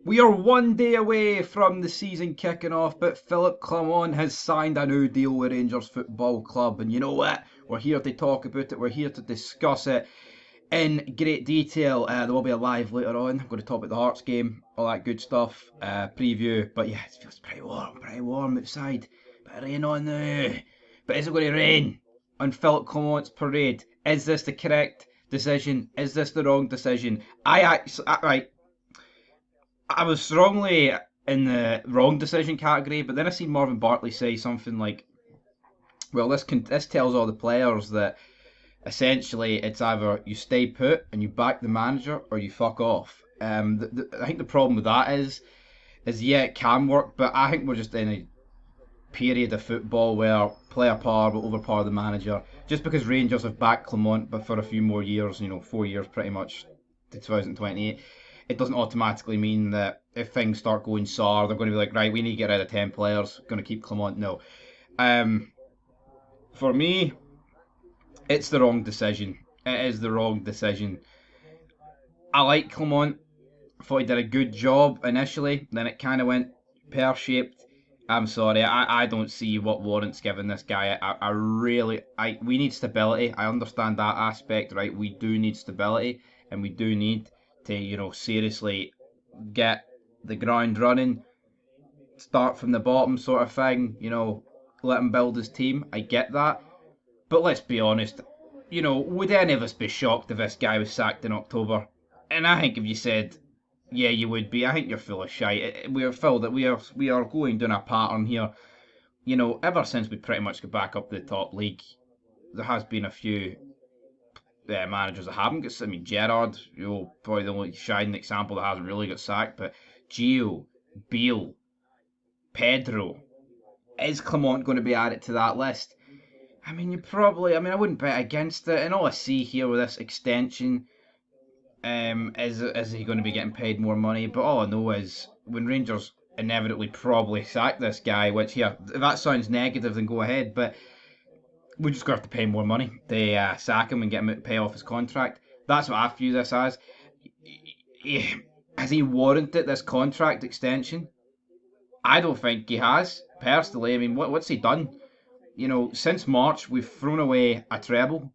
We are one day away from the season kicking off, but Philip Clement has signed a new deal with Rangers Football Club. And you know what? We're here to talk about it. We're here to discuss it in great detail. There will be a live later on. I'm going to talk about the Hearts game, all that good stuff, preview. But yeah, it feels pretty warm outside. Bit of rain on now. But is it going to rain on Philip Clement's parade? Is this the correct decision? Is this the wrong decision? Right, I was strongly in the wrong decision category, but then I seen Marvin Bartley say something like, "Well, this tells all the players that essentially it's either you stay put and you back the manager or you fuck off." I think the problem with that is yeah, it can work, but I think we're just in a period of football where player power will overpower the manager. Just because Rangers have backed Clement, but for a few more years, 4 years pretty much to 2028, it doesn't automatically mean that if things start going sour, they're going to be like, right, we need to get rid of 10 players, going to keep Clement. No. Um, for me, it's the wrong decision. It is the wrong decision. I like Clement. I thought he did a good job initially. Then it kind of went pear-shaped. I'm sorry. I don't see what warrants giving this guy. We need stability. I understand that aspect, right? We do need stability, and we do need to, seriously get the ground running, start from the bottom sort of thing, let him build his team. I get that. But let's be honest, would any of us be shocked if this guy was sacked in October? And I think if you said, yeah, you would be, I think you're full of shite. We are filled that we are going down a pattern here. Ever since we pretty much got back up to the top league, there has been a few managers that haven't got. I mean, Gerrard, probably the only shining example that hasn't really got sacked. But Gio, Beale, Pedro, is Clement going to be added to that list? I mean, I wouldn't bet against it. And all I see here with this extension, is he going to be getting paid more money? But all I know is when Rangers inevitably probably sack this guy, which here, if that sounds negative, then go ahead. But we're just going to have to pay more money to sack him and get him to pay off his contract. That's what I view this as. Has he warranted this contract extension? I don't think he has, personally. I mean, what's he done? Since March, we've thrown away a treble.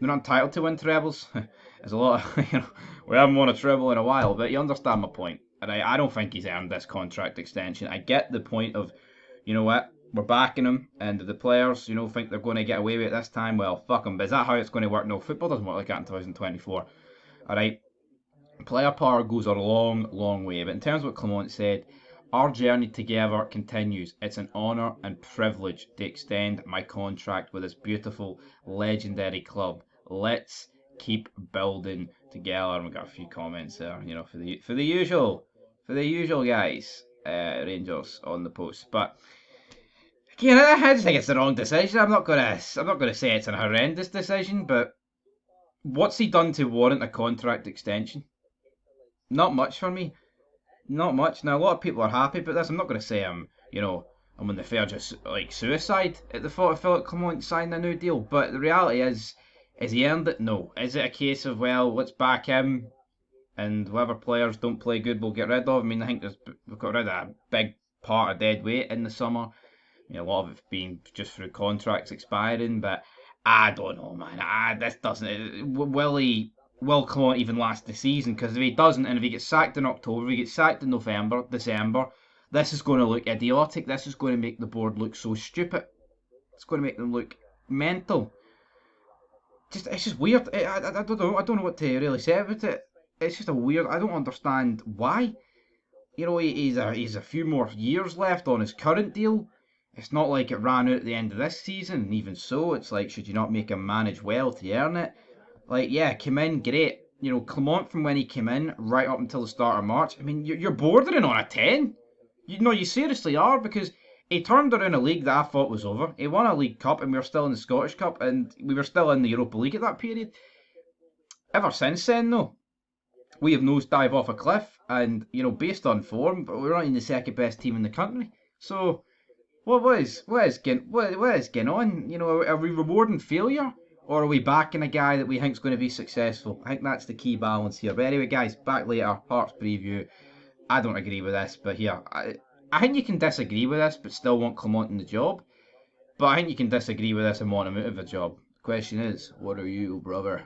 We're not entitled to win trebles. There's a lot of, we haven't won a treble in a while, but you understand my point. I don't think he's earned this contract extension. I get the point of, you know what, we're backing him, and if the players, think they're going to get away with it this time, well, fuck them. But is that how it's going to work? No, football doesn't work like that in 2024. Alright, player power goes a long, long way. But in terms of what Clement said, our journey together continues. It's an honour and privilege to extend my contract with this beautiful, legendary club. Let's keep building together. And we got a few comments there, for the usual guys, Rangers on the post. But again, I just think it's the wrong decision. I'm not gonna say it's a horrendous decision, but what's he done to warrant a contract extension? Not much for me. Not much. Now a lot of people are happy about this. I'm not going to say I'm on the verge of like suicide at the thought of Philip Clement signing a new deal. But the reality is he earned it? No. Is it a case of, well, let's back him, and whoever players don't play good we'll get rid of? I mean, I think we've got rid of a big part of dead weight in the summer. A lot of it being just through contracts expiring, but I don't know, man. This doesn't. Will Clement even last the season? Because if he doesn't, and if he gets sacked in October, if he gets sacked in November, December, this is going to look idiotic. This is going to make the board look so stupid. It's going to make them look mental. It's just weird. I don't know. I don't know what to really say about it. It's just a weird. I don't understand why. He's a few more years left on his current deal. It's not like it ran out at the end of this season. And even so, it's like, should you not make him manage well to earn it? Like, yeah, came in, great. Clement from when he came in right up until the start of March. I mean, you're bordering on a 10. You seriously are, because he turned around a league that I thought was over. He won a League Cup, and we were still in the Scottish Cup, and we were still in the Europa League at that period. Ever since then, though, we have nosedive off a cliff, and, based on form, but we're not even the second best team in the country. So, what is going on? Are we rewarding failure? Or are we backing a guy that we think is going to be successful? I think that's the key balance here. But anyway, guys, back later. Hearts preview. I don't agree with this, but here, I think you can disagree with this, but still want Clement in the job. But I think you can disagree with this and want him out of a job. The question is, what are you, brother?